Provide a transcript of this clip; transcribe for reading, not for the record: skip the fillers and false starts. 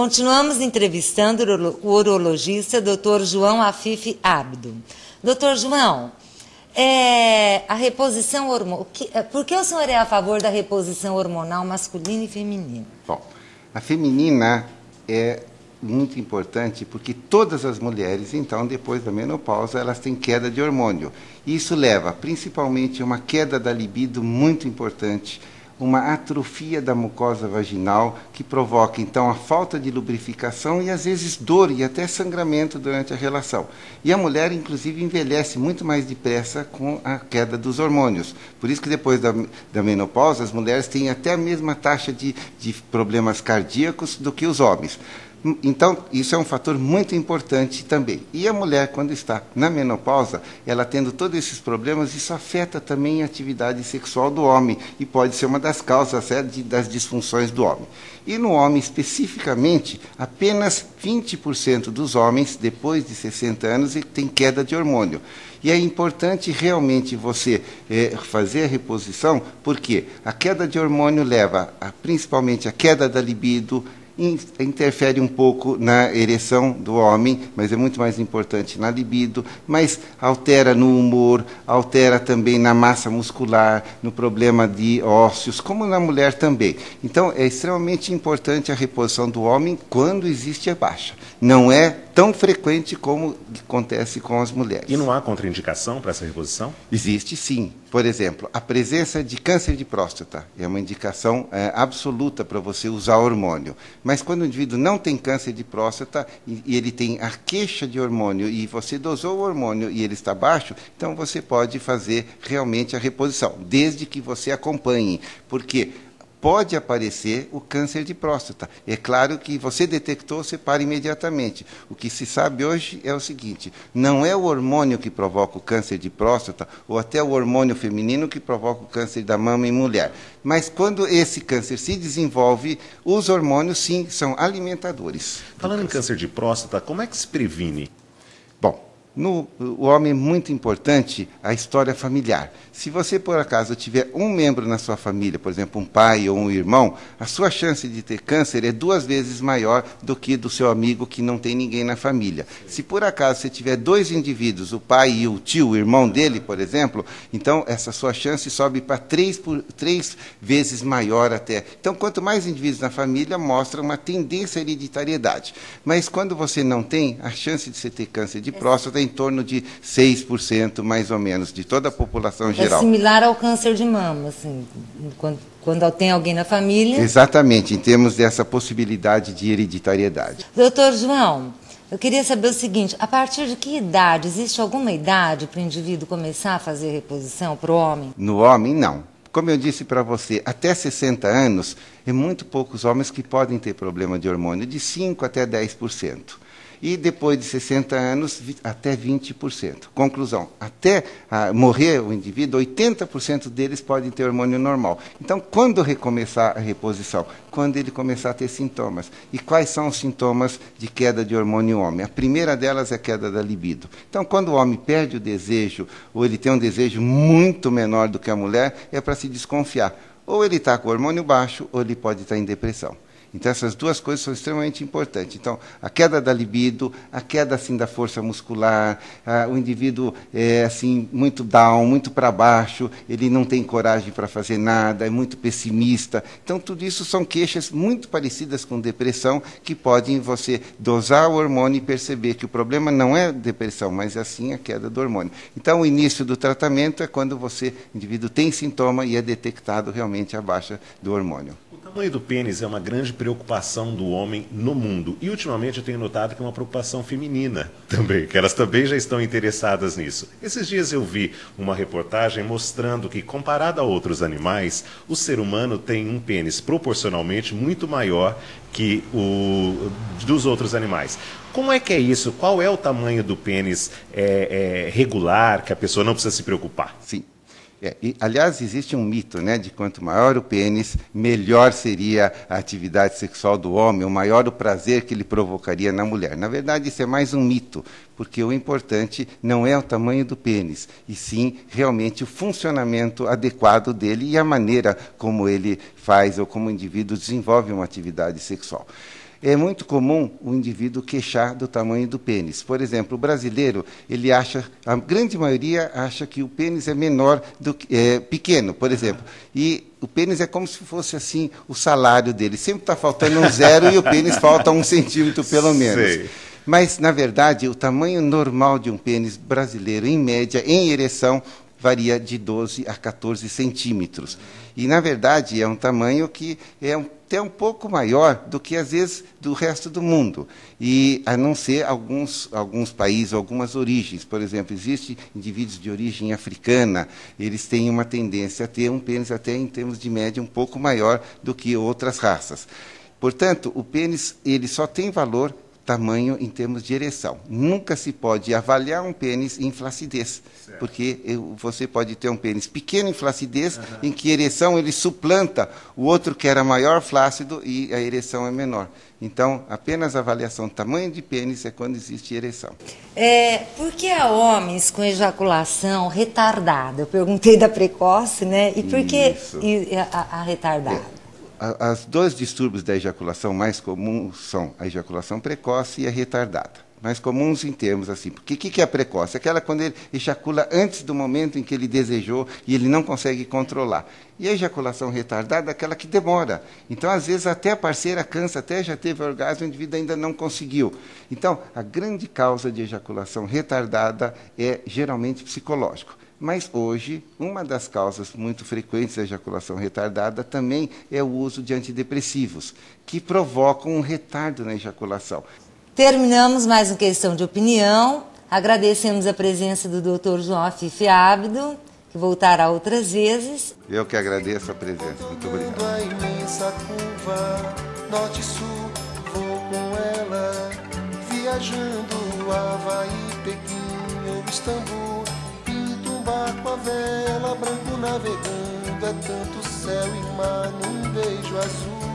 Continuamos entrevistando o urologista Dr. João Afif Abdo. Dr. João, a reposição hormonal, por que o senhor é a favor da reposição hormonal masculina e feminina? Bom, a feminina é muito importante porque todas as mulheres, então, depois da menopausa, elas têm queda de hormônio. Isso leva principalmente a uma queda da libido muito importante, uma atrofia da mucosa vaginal que provoca, então, a falta de lubrificação e, às vezes, dor e até sangramento durante a relação. E a mulher, inclusive, envelhece muito mais depressa com a queda dos hormônios. Por isso que, depois da menopausa, as mulheres têm até a mesma taxa de problemas cardíacos do que os homens. Então, isso é um fator muito importante também. E a mulher, quando está na menopausa, ela tendo todos esses problemas, isso afeta também a atividade sexual do homem e pode ser uma das causas das disfunções do homem. E no homem, especificamente, apenas 20% dos homens, depois de 60 anos, têm queda de hormônio. E é importante realmente você fazer a reposição, porque a queda de hormônio leva principalmente a queda da libido, interfere um pouco na ereção do homem, mas é muito mais importante na libido, mas altera no humor, altera também na massa muscular, no problema de ósseos, como na mulher também. Então, é extremamente importante a reposição do homem quando existe a baixa. Não é tão frequente como acontece com as mulheres. E não há contraindicação para essa reposição? Existe sim. Por exemplo, a presença de câncer de próstata é uma indicação absoluta para você usar hormônio. Mas quando o indivíduo não tem câncer de próstata e ele tem a queixa de hormônio e você dosou o hormônio e ele está baixo, então você pode fazer realmente a reposição, desde que você acompanhe. Porque pode aparecer o câncer de próstata. É claro que você detectou, você para imediatamente. O que se sabe hoje é o seguinte, não é o hormônio que provoca o câncer de próstata ou até o hormônio feminino que provoca o câncer da mama em mulher. Mas quando esse câncer se desenvolve, os hormônios, sim, são alimentadores. Falando em câncer de próstata, como é que se previne? Bom, o homem é muito importante a história familiar. Se você, por acaso, tiver um membro na sua família, por exemplo, um pai ou um irmão, a sua chance de ter câncer é 2 vezes maior do que do seu amigo que não tem ninguém na família. Se, por acaso, você tiver 2 indivíduos, o pai e o tio, o irmão dele, por exemplo, então essa sua chance sobe para 3 vezes maior até. Então, quanto mais indivíduos na família, mostra uma tendência à hereditariedade. Mas quando você não tem, a chance de você ter câncer de próstata é em torno de 6%, mais ou menos, de toda a população geral. É similar ao câncer de mama, assim, quando tem alguém na família. Exatamente, em termos dessa possibilidade de hereditariedade. Doutor João, eu queria saber o seguinte, a partir de que idade, existe alguma idade para o indivíduo começar a fazer reposição para o homem? No homem, não. Como eu disse para você, até 60 anos, é muito poucos homens que podem ter problema de hormônio, de 5% até 10%. E depois de 60 anos, até 20%. Conclusão, até morrer o indivíduo, 80% deles podem ter hormônio normal. Então, quando recomeçar a reposição? Quando ele começar a ter sintomas. E quais são os sintomas de queda de hormônio no homem? A primeira delas é a queda da libido. Então, quando o homem perde o desejo, ou ele tem um desejo muito menor do que a mulher, é para se desconfiar. Ou ele está com o hormônio baixo, ou ele pode estar em depressão. Então, essas 2 coisas são extremamente importantes. Então, a queda da libido, a queda assim, da força muscular, o indivíduo é assim, muito down, muito para baixo, ele não tem coragem para fazer nada, é muito pessimista. Então, tudo isso são queixas muito parecidas com depressão, que podem você dosar o hormônio e perceber que o problema não é depressão, mas assim a queda do hormônio. Então, o início do tratamento é quando o indivíduo tem sintoma e é detectado realmente a baixa do hormônio. O tamanho do pênis é uma grande preocupação do homem no mundo. E ultimamente eu tenho notado que é uma preocupação feminina também, que elas também já estão interessadas nisso. Esses dias eu vi uma reportagem mostrando que, comparado a outros animais, o ser humano tem um pênis proporcionalmente muito maior que o dos outros animais. Como é que é isso? Qual é o tamanho do pênis regular, que a pessoa não precisa se preocupar? Sim. Aliás, existe um mito, né, de quanto maior o pênis, melhor seria a atividade sexual do homem, ou maior o prazer que ele provocaria na mulher. Na verdade, isso é mais um mito, porque o importante não é o tamanho do pênis, e sim realmente o funcionamento adequado dele e a maneira como ele faz ou como o indivíduo desenvolve uma atividade sexual. É muito comum o indivíduo queixar do tamanho do pênis. Por exemplo, o brasileiro, ele acha, a grande maioria acha que o pênis é menor do que pequeno, por exemplo. E o pênis é como se fosse assim o salário dele. Sempre está faltando um zero e o pênis falta 1 centímetro pelo menos. Sei. Mas, na verdade, o tamanho normal de um pênis brasileiro, em média, em ereção, varia de 12 a 14 centímetros. E, na verdade, é um tamanho que é até um pouco maior do que, às vezes, do resto do mundo. E, a não ser alguns países, algumas origens. Por exemplo, existem indivíduos de origem africana, eles têm uma tendência a ter um pênis, até em termos de média, um pouco maior do que outras raças. Portanto, o pênis ele só tem valor tamanho em termos de ereção. Nunca se pode avaliar um pênis em flacidez, certo. Porque você pode ter um pênis pequeno em flacidez, em que ereção ele suplanta o outro que era maior flácido e a ereção é menor. Então, apenas a avaliação do tamanho de pênis é quando existe ereção. Por que há homens com ejaculação retardada? Eu perguntei da precoce, né? E por que a retardada? Os 2 distúrbios da ejaculação mais comuns são a ejaculação precoce e a retardada. Mais comuns em termos assim. Porque o que é a precoce? Aquela quando ele ejacula antes do momento em que ele desejou e ele não consegue controlar. E a ejaculação retardada é aquela que demora. Então, às vezes, até a parceira cansa, até já teve orgasmo, o indivíduo ainda não conseguiu. Então, a grande causa de ejaculação retardada é geralmente psicológico. Mas hoje, uma das causas muito frequentes da ejaculação retardada também é o uso de antidepressivos, que provocam um retardo na ejaculação. Terminamos mais uma questão de opinião. Agradecemos a presença do Dr. João Afife Ábido, que voltará outras vezes. Eu que agradeço a presença. Muito obrigado. A imensa curva, norte e sul, vou com ela, viajando Havaí, Pequim ou Istambul. Com a vela, branco navegando, é tanto céu e mar num beijo azul.